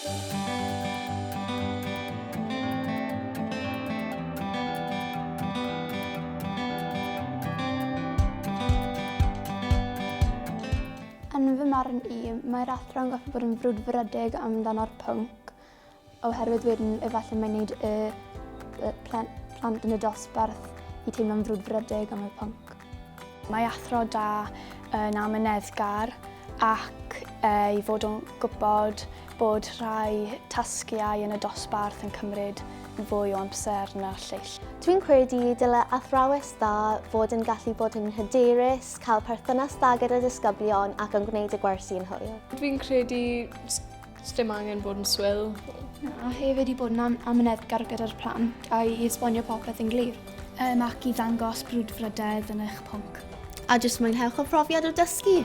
Yn fy marn I, mae'r athro yn goffi bod yn frwdfrydig amdano'r pwnc, oherwydd wedyn efallai mae'n gwneud y plant yn y dosbarth I teimlo'n frwdfrydig am y pwnc. Mae athro da yn amyneddgar ac I fod yn gwybod bod rhai tasgiau yn y dosbarth yn cymryd yn fwy o amser na'r lleill. Dwi'n credu dylai athrawes da fod yn gallu bod yn hyderus, cael perthynas da gyda'r ysgolion ac yn gwneud y gwersi'n hwyl. Dwi'n credu dim angen bod yn swil. A hefyd I bod yn amyneddgar gyda'r plant a I esbonio popeth yn glir. Ac I ddangos brwdfrydedd yn eich pwnc. A jyst mwynhewch y profiad o dysgu.